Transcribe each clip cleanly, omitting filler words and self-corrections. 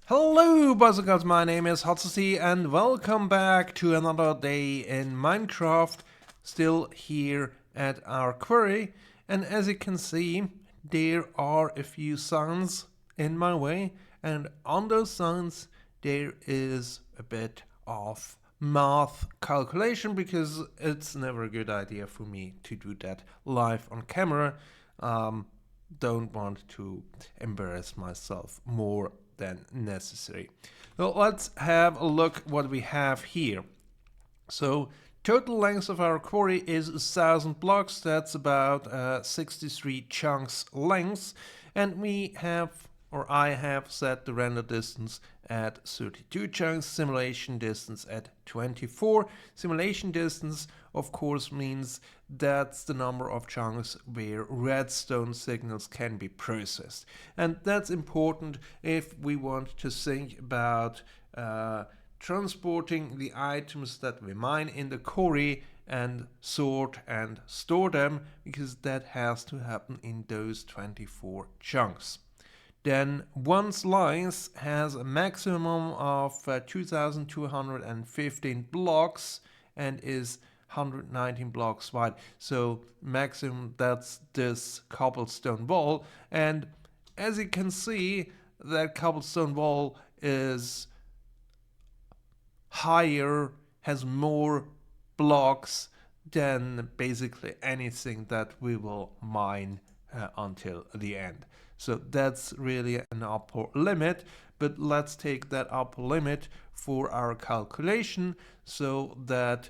Hello, boys and girls, my name is Hotsusi and welcome back to another day in Minecraft. Still here at our quarry, and as you can see, there are a few signs in my way, and on those signs there is a bit of math calculation because it's never a good idea for me to do that live on camera. Don't want to embarrass myself more than necessary. So let's have a look what we have here. So total length of our quarry is 1000 blocks. That's about 63 chunks length, and we have, or I have, set the render distance at 32 chunks, simulation distance at 24. Simulation distance, of course, means that's the number of chunks where redstone signals can be processed. And that's important if we want to think about transporting the items that we mine in the quarry and sort and store them, because that has to happen in those 24 chunks. Then one slice has a maximum of 2215 blocks and is 119 blocks wide. So maximum, that's this cobblestone wall. And as you can see, that cobblestone wall is higher, has more blocks than basically anything that we will mine until the end. So that's really an upper limit, but let's take that upper limit for our calculation so that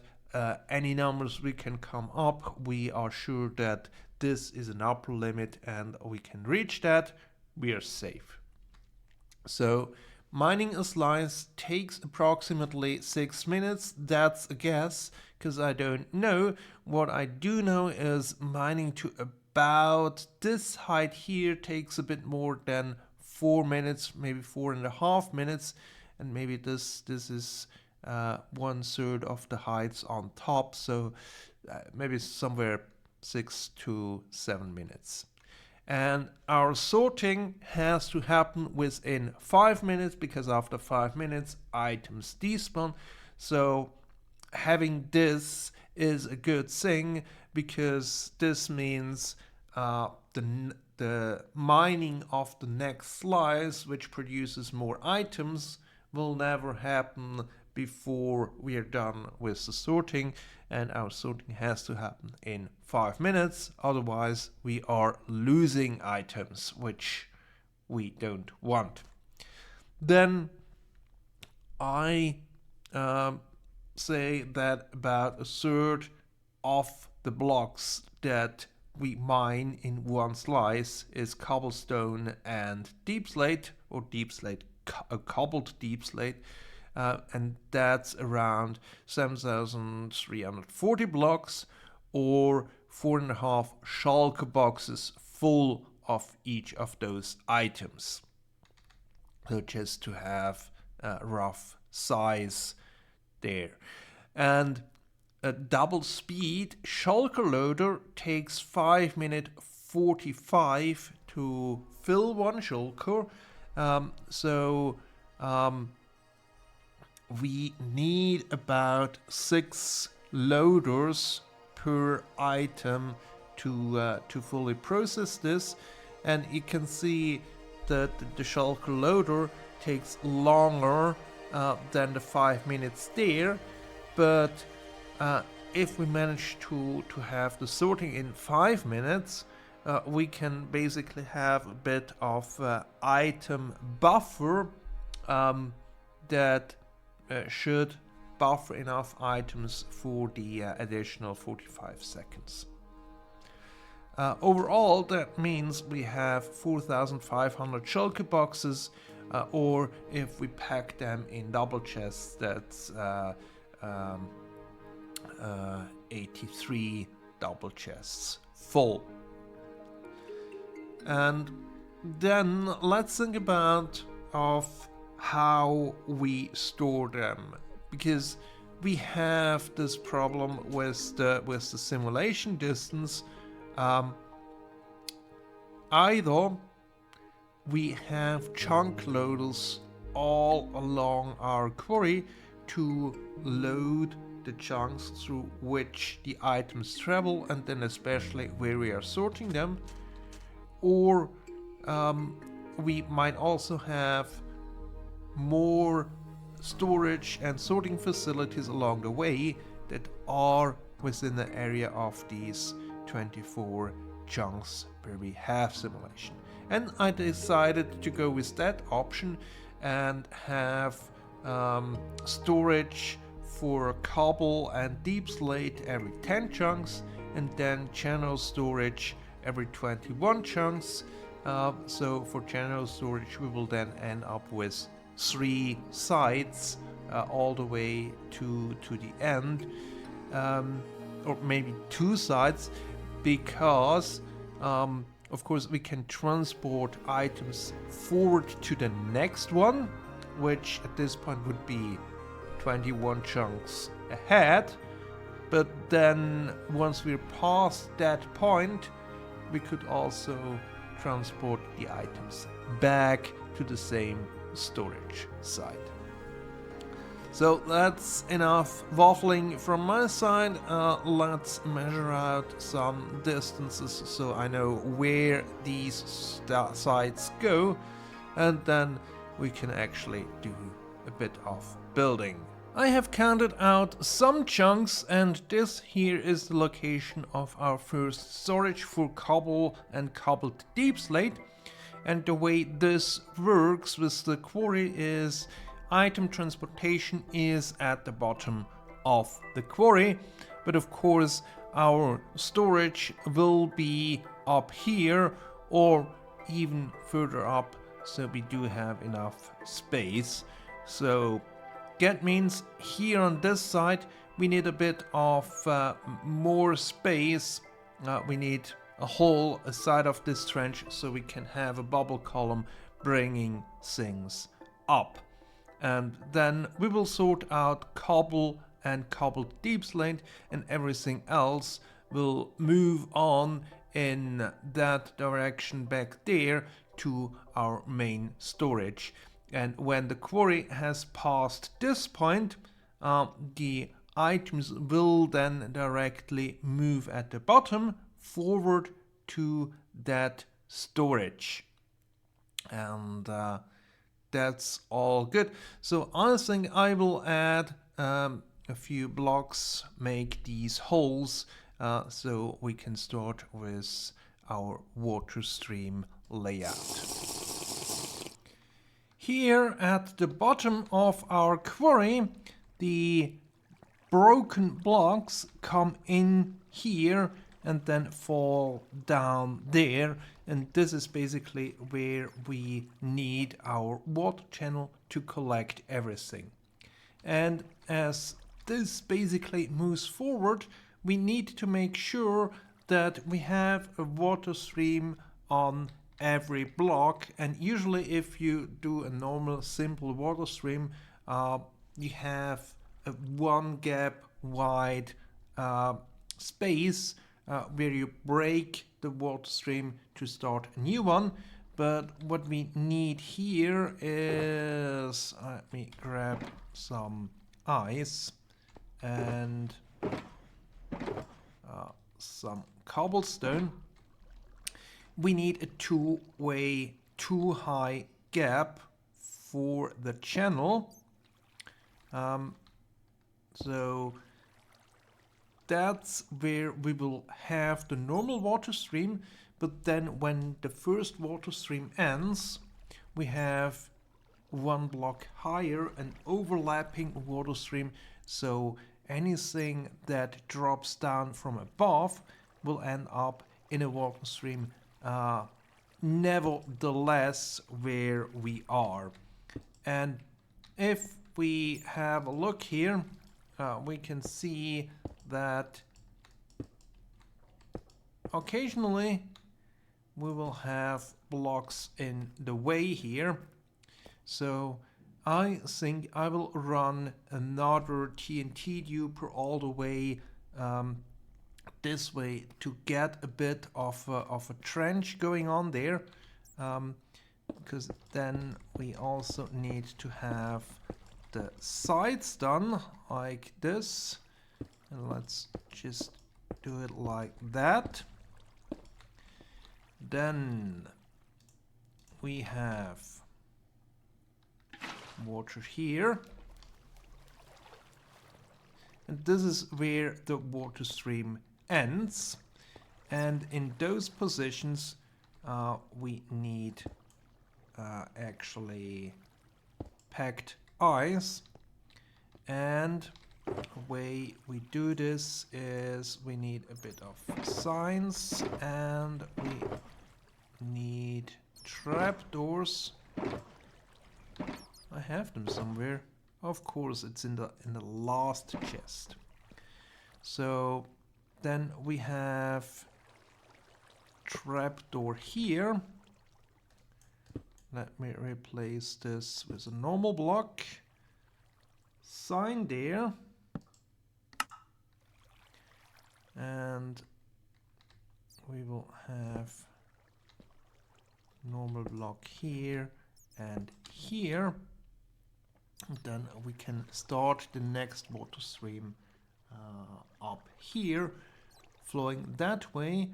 any numbers we can come up, we are sure that this is an upper limit and we can reach that, we are safe. So mining a slice takes approximately 6 minutes. That's a guess because I don't know. What I do know is mining to about this height here takes a bit more than 4 minutes, maybe 4.5 minutes, and maybe this is 1/3 of the heights on top, so maybe somewhere 6 to 7 minutes. And our sorting has to happen within 5 minutes, because after 5 minutes items despawn. So having this is a good thing, because this means the mining of the next slice, which produces more items, will never happen before we are done with the sorting, and our sorting has to happen in 5 minutes, otherwise we are losing items, which we don't want. Then I say that about 1/3 of the blocks that we mine in one slice is cobblestone and deep slate, or deep slate, cobbled deep slate, and that's around 7,340 blocks, or 4.5 shulker boxes full of each of those items. So just to have a rough size there. And a double speed shulker loader takes 5 minutes 45 to fill one shulker. We need about 6 loaders per item to fully process this, and you can see that the shulker loader takes longer than the 5 minutes there, but if we manage to have the sorting in 5 minutes, we can basically have a bit of item buffer that should buffer enough items for the additional 45 seconds. Overall, that means we have 4,500 shulker boxes, or if we pack them in double chests, that's 83 double chests full. And then let's think about how we store them, because we have this problem with the simulation distance. Either we have chunk loaders all along our quarry to load the chunks through which the items travel, and then especially where we are sorting them. Or we might also have more storage and sorting facilities along the way that are within the area of these 24 chunks where we have simulation. And I decided to go with that option and have storage for cobble and deep slate every 10 chunks, and then channel storage every 21 chunks. So for channel storage we will then end up with 3 sides all the way to the end, or maybe 2 sides, because of course we can transport items forward to the next one, which at this point would be 21 chunks ahead. But then once we're past that point, we could also transport the items back to the same storage site. So that's enough waffling from my side. Let's measure out some distances so I know where these sites go, and then we can actually do a bit of building. I have counted out some chunks, and this here is the location of our first storage for cobble and cobbled deep slate. And the way this works with the quarry is item transportation is at the bottom of the quarry, but of course our storage will be up here or even further up, so we do have enough space. So that means here on this side we need a bit of more space. We need a hole aside of this trench so we can have a bubble column bringing things up. And then we will sort out cobble and cobbled deep slate, and everything else will move on in that direction back there to our main storage. And when the quarry has passed this point, the items will then directly move at the bottom forward to that storage. And that's all good. So I think I will add a few blocks, make these holes, so we can start with our water stream layout. Here at the bottom of our quarry, the broken blocks come in here and then fall down there, and this is basically where we need our water channel to collect everything. And as this basically moves forward, we need to make sure that we have a water stream on every block. And usually if you do a normal simple water stream, you have a 1 gap wide space where you break the water stream to start a new one. But what we need here is, let me grab some ice and some cobblestone. We need a 2-way, 2-high gap for the channel. So that's where we will have the normal water stream, but then when the first water stream ends, we have 1 block higher an overlapping water stream, so anything that drops down from above will end up in a water stream nevertheless where we are. And if we have a look here, we can see that occasionally we will have blocks in the way here. So I think I will run another TNT duper all the way this way to get a bit of a trench going on there. because then we also need to have the sides done like this. And let's just do it like that. Then we have water here. And this is where the water stream ends. And in those positions, we need actually packed ice. And the way we do this is we need a bit of science and we need trapdoors. I have them somewhere. Of course, it's in the last chest. So then we have trapdoor here. Let me replace this with a normal block. Sign there. And we will have normal block here and here. Then we can start the next water stream up here, flowing that way.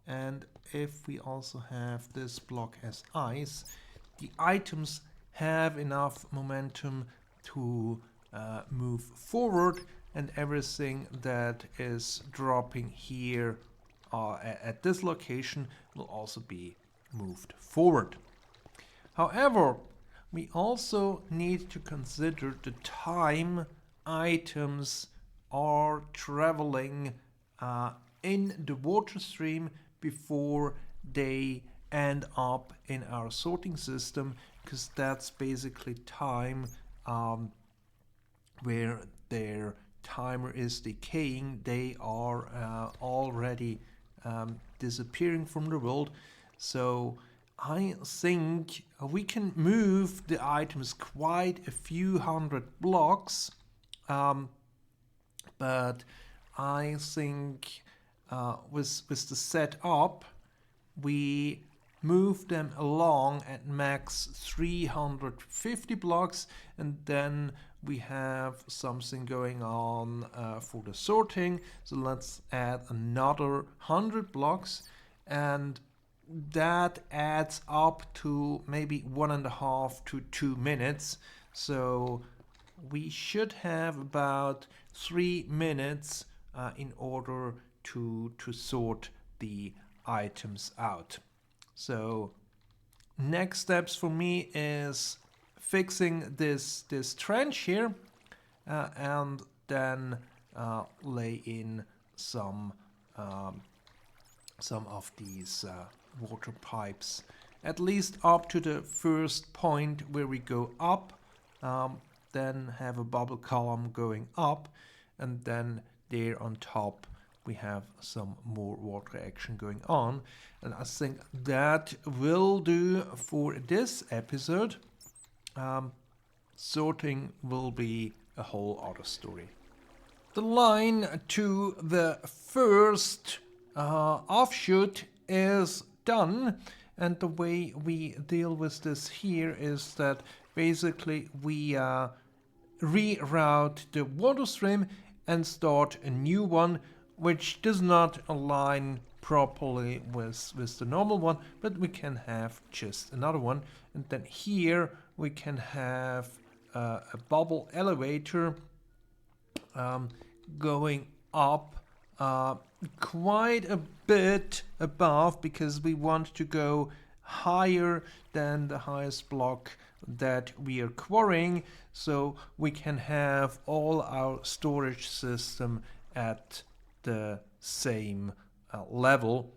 And if we also have this block as ice, the items have enough momentum to move forward, and everything that is dropping here at this location will also be moved forward. However, we also need to consider the time items are traveling in the water stream before they end up in our sorting system, because that's basically time where their timer is decaying. They are already disappearing from the world. So I think we can move the items quite a few hundred blocks, but I think with the setup we move them along at max 350 blocks, and then we have something going on for the sorting. So let's add another 100 blocks, and that adds up to maybe 1.5 to 2 minutes. So we should have about 3 minutes in order to sort the items out. So next steps for me is fixing this trench here and then lay in some of these water pipes, at least up to the first point where we go up, then have a bubble column going up, and then there on top we have some more water action going on. And I think that will do for this episode. Sorting will be a whole other story. The line to the first offshoot is done, and the way we deal with this here is that basically we reroute the water stream and start a new one, which does not align properly with the normal one, but we can have just another one. And then here we can have a bubble elevator going up quite a bit above, because we want to go higher than the highest block that we are quarrying, so we can have all our storage system at the same level,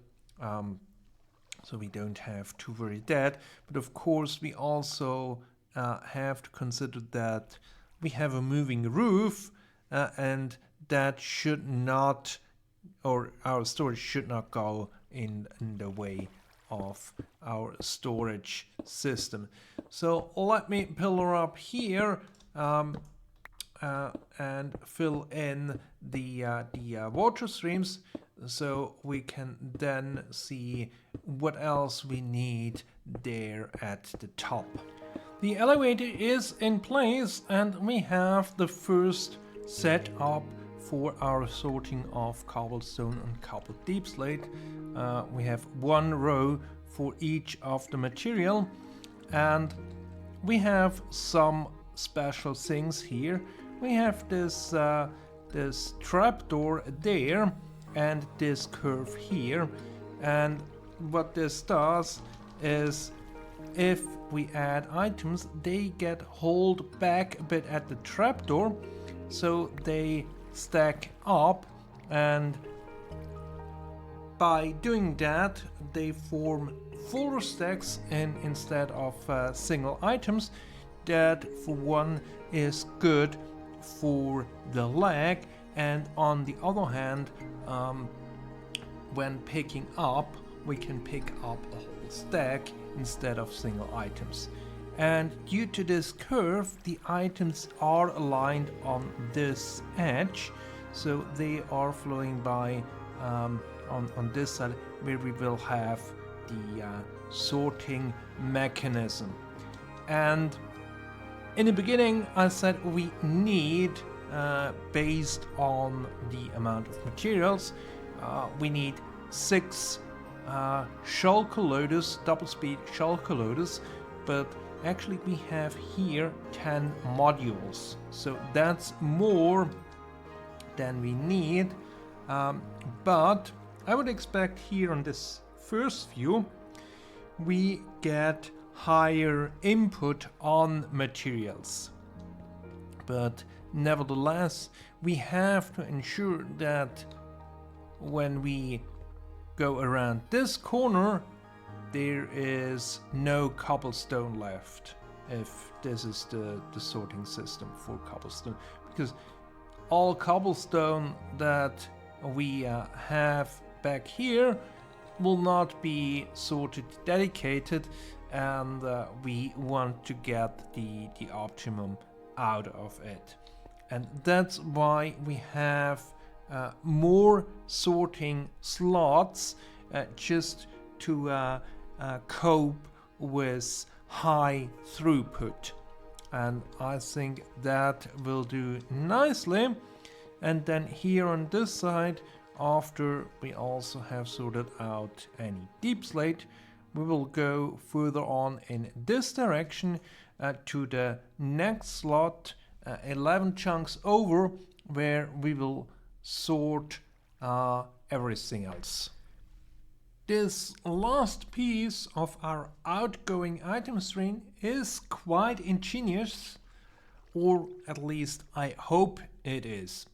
so we don't have to worry that. But of course we also have to consider that we have a moving roof, and that should not, or our storage should not go in the way of our storage system. So let me pillar up here and fill in the water streams, so we can then see what else we need there at the top. The elevator is in place, and we have the first setup for our sorting of cobblestone and cobble deep slate. We have one row for each of the material, and we have some special things here. We have this trapdoor there and this curve here, and what this does is if we add items, they get hauled back a bit at the trapdoor, so they stack up, and by doing that they form fuller stacks instead of single items. That for one is good for the lag, and on the other hand, when picking up, we can pick up a whole stack instead of single items. And due to this curve, the items are aligned on this edge, so they are flowing by on this side, where we will have the sorting mechanism. And in the beginning I said we need, based on the amount of materials, we need 6 shulker loaders, double speed shulker loaders, but actually we have here 10 modules, so that's more than we need, but I would expect here on this first view we get higher input on materials, but nevertheless we have to ensure that when we go around this corner there is no cobblestone left, if this is the sorting system for cobblestone, because all cobblestone that we have back here will not be sorted dedicated, and we want to get the optimum out of it. And that's why we have more sorting slots, just to cope with high throughput, and I think that will do nicely. And then here on this side, after we also have sorted out any deep slate, we will go further on in this direction to the next slot, 11 chunks over, where we will sort everything else. This last piece of our outgoing item stream is quite ingenious, or at least I hope it is.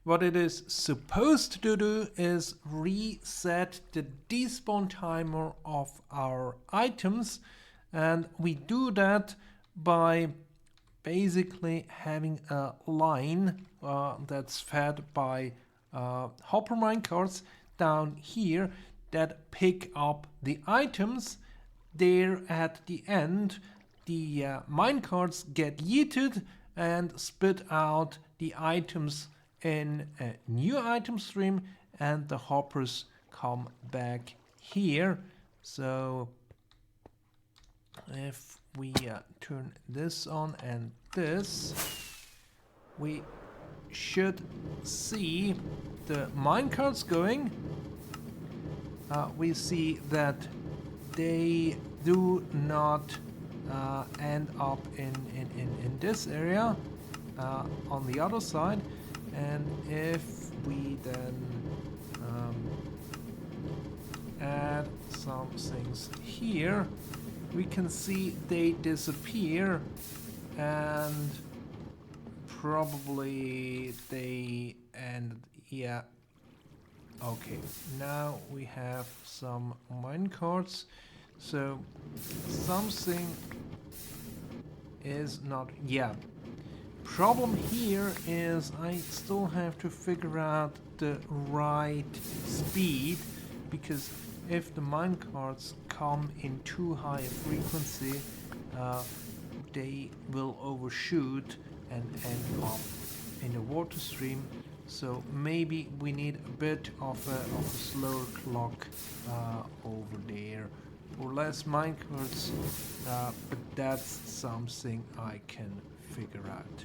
What it is supposed to do is reset the despawn timer of our items, and we do that by basically having a line that's fed by hopper minecarts down here that pick up the items. There at the end, the minecarts get yeeted and spit out the items in a new item stream, and the hoppers come back here. So if we turn this on and this, we should see the minecarts going. We see that they do not end up in this area on the other side, and if we then add some things here, we can see they disappear, and probably they end, yeah. Okay, now we have some minecarts, so something is not, yeah. Problem here is I still have to figure out the right speed, because if the minecarts come in too high a frequency, they will overshoot and end up in the water stream. So maybe we need a bit of a slower clock over there, or less minecarts, but that's something I can figure out.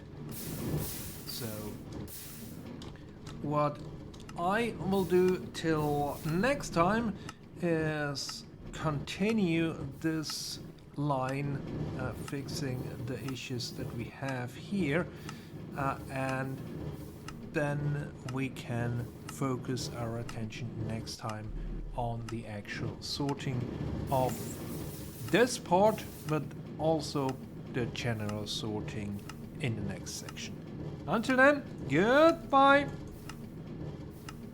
So what I will do till next time is continue this line, fixing the issues that we have here, and then we can focus our attention next time on the actual sorting of this part, but also the general sorting in the next section. Until then, goodbye!